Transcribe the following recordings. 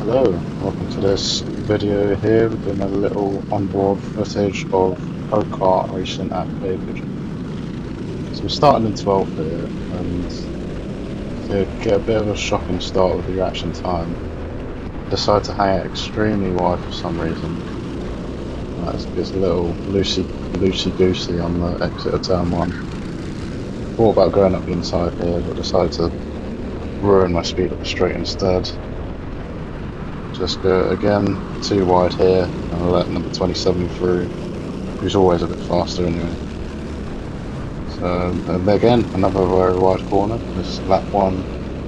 Hello, welcome to this video here. We're doing a little onboard footage of Prokart racing at Clay Pigeon. So we're starting in 12th here, and to get a bit of a shocking start with the reaction time, I decided to hang it extremely wide for some reason. It's a little loosey-goosey on the exit of turn 1. Thought about going up the inside here, but decided to ruin my speed up the straight instead. Just go again too wide here, and I'll let number 27 through, who's always a bit faster anyway. So and again, another very wide corner. This lap 1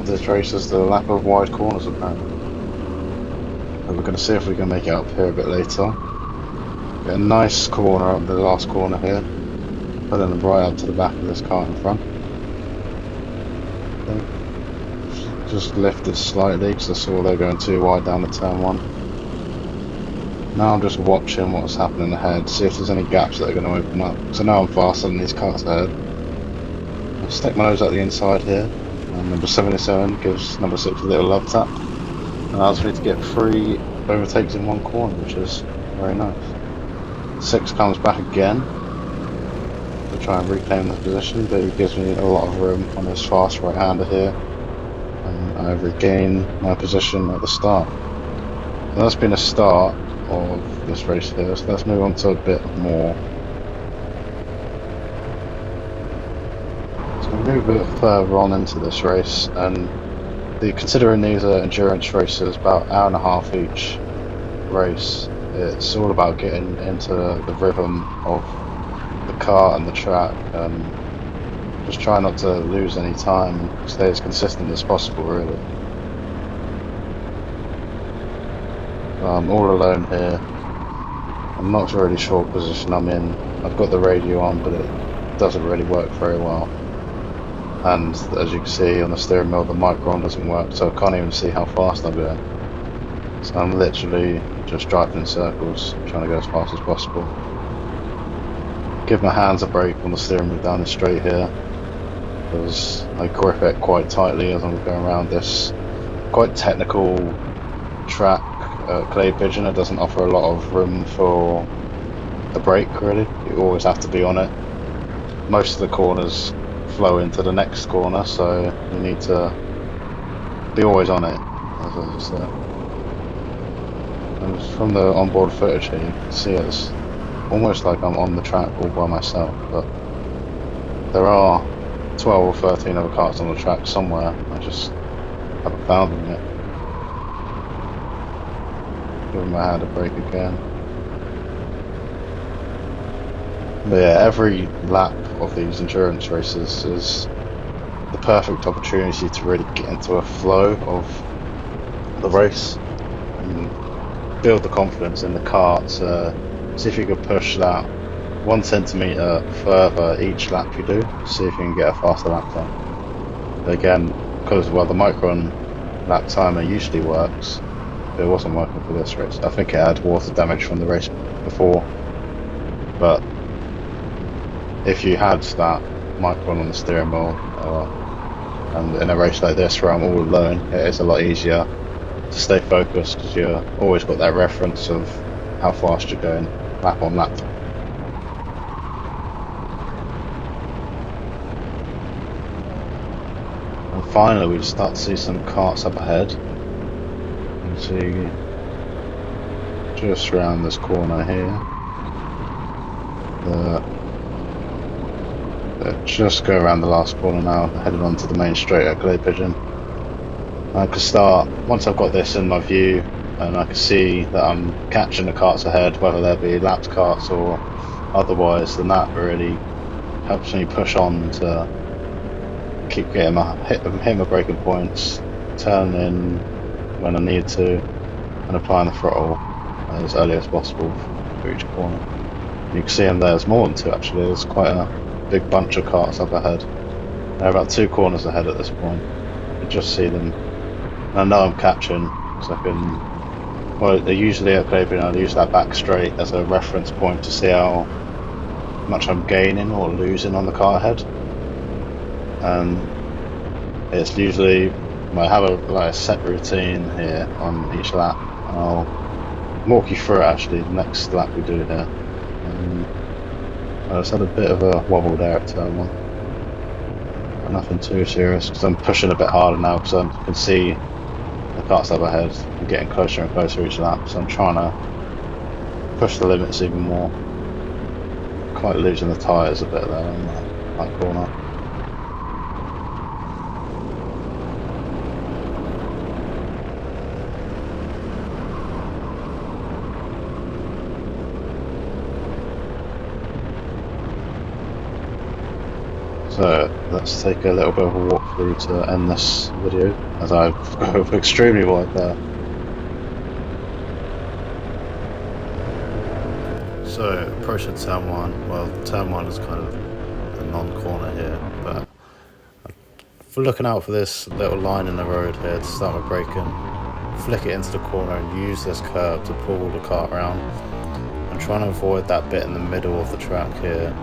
of this race is the lap of wide corners apparently. But we're going to see if we can make it up here a bit later. Get a nice corner up the last corner here, pulling them right up to the back of this car in front. Just lifted slightly because I saw they're going too wide down the turn 1. Now I'm just watching what's happening ahead, see if there's any gaps that are going to open up. So now I'm faster than these cars ahead. I'll stick my nose out the inside here. And number 77 gives number 6 a little love tap. And allows me to get 3 overtakes in one corner, which is very nice. 6 comes back again to try and reclaim the position, but he gives me a lot of room on this fast right-hander here. And I regain my position at the start. So that's been a start of this race here, so let's move on to a bit more. So we move a bit further on into this race, and considering these are endurance races, about an hour and a half each race, it's all about getting into the rhythm of the car and the track, and just try not to lose any time, stay as consistent as possible really. I'm all alone here. I'm not really sure what position I'm in. I've got the radio on, but it doesn't really work very well. And as you can see on the steering wheel, the micron doesn't work, so I can't even see how fast I'm going. So I'm literally just driving in circles, trying to go as fast as possible. Give my hands a break on the steering wheel down the straight here, because I grip it quite tightly as I'm going around this quite technical track. Clay Pigeon, it doesn't offer a lot of room for the brake really. You always have to be on it. Most of the corners flow into the next corner, so you need to be always on it, as I said. And from the onboard footage here, you can see it's almost like I'm on the track all by myself, but there are 12 or 13 other cars on the track somewhere. I just haven't found them yet. Giving my hand a break again. But yeah, every lap of these endurance races is the perfect opportunity to really get into a flow of the race and build the confidence in the car to see if you can push that 1 centimetre further each lap you do, see if you can get a faster lap time. But again, because the micron lap timer usually works, it wasn't working for this race. I think it had water damage from the race before, but if you had that micron on the steering wheel, and in a race like this where I'm all alone, it is a lot easier to stay focused because you've always got that reference of how fast you're going lap on lap. And finally we start to see some carts up ahead. See, just around this corner here, just go around the last corner now, headed onto the main straight at Clay Pigeon. I can start, once I've got this in my view, and I can see that I'm catching the carts ahead, whether they be lapped carts or otherwise, then that really helps me push on to keep getting hit my braking points, turn in when I need to, and applying the throttle as early as possible for each corner. You can see them there's more than 2 actually. There's quite a big bunch of carts up ahead. They're about 2 corners ahead at this point. You just see them, and I know I'm catching, so I can. Well, they usually at Clay Pigeon, I use that back straight as a reference point to see how much I'm gaining or losing on the car ahead, and it's usually I have a set routine here on each lap, and I'll walk you through it actually the next lap we do here. I just had a bit of a wobble there at turn one, but nothing too serious because I'm pushing a bit harder now because I can see the carts up ahead and getting closer and closer each lap, so I'm trying to push the limits even more. Quite losing the tyres a bit there on that corner. So let's take a little bit of a walk through to end this video, as I've gone extremely wide there. So approaching turn one, well turn one is kind of a non-corner here, but for looking out for this little line in the road here to start my braking, flick it into the corner and use this curve to pull the cart around. I'm trying to avoid that bit in the middle of the track here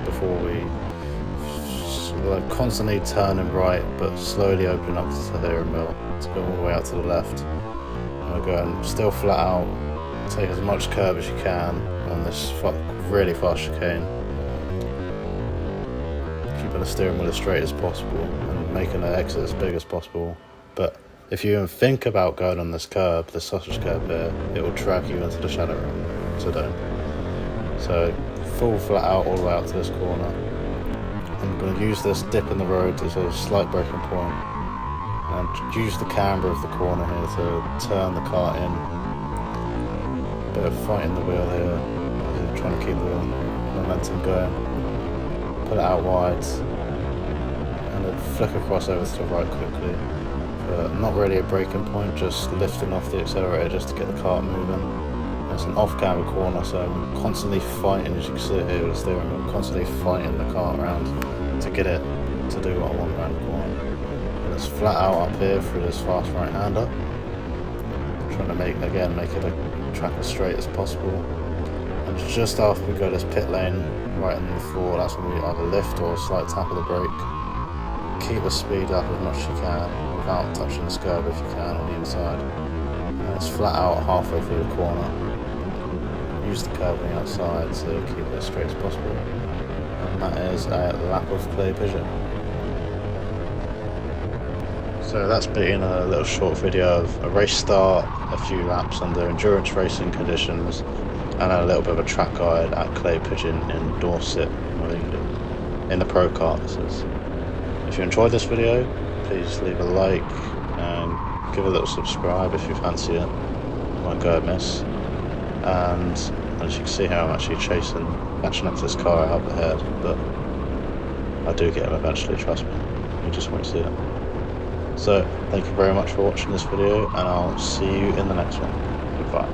before we constantly turning right but slowly opening up to the steering wheel to go all the way out to the left. And we're going still flat out, take as much curve as you can on this really fast chicane, keeping the steering wheel as straight as possible and making the exit as big as possible. But if you even think about going on this curb, the sausage curb here, it will drag you into the shadow room, so don't. So full flat out all the way out to this corner. I'm going to use this dip in the road as a slight braking point and use the camber of the corner here to turn the cart in. A bit of fighting the wheel here, trying to keep the momentum going. Put it out wide and then flick across over to the right quickly. Not really a braking point, just lifting off the accelerator just to get the cart moving. It's an off-camber corner, so I'm constantly fighting, as you can see here with the steering wheel, constantly fighting the cart around to get it to do what I want around the corner. And it's flat out up here through this fast right-hander. Trying to make it a track as straight as possible. And just after we go this pit lane, right in the floor, that's when we either lift or a slight tap of the brake. Keep the speed up as much as you can without touching the curb if you can on the inside. And it's flat out halfway through the corner. Use the curve on the outside to keep it as straight as possible. And that is a lap of Clay Pigeon. So that's been a little short video of a race start, a few laps under endurance racing conditions, and a little bit of a track guide at Clay Pigeon in Dorset, in the Prokart Series. If you enjoyed this video, please leave a like and give a little subscribe if you fancy it. You won't go amiss. And as you can see how I'm actually catching up to this car out ahead, but I do get him eventually, trust me. You just won't see it. So thank you very much for watching this video, and I'll see you in the next one. Goodbye.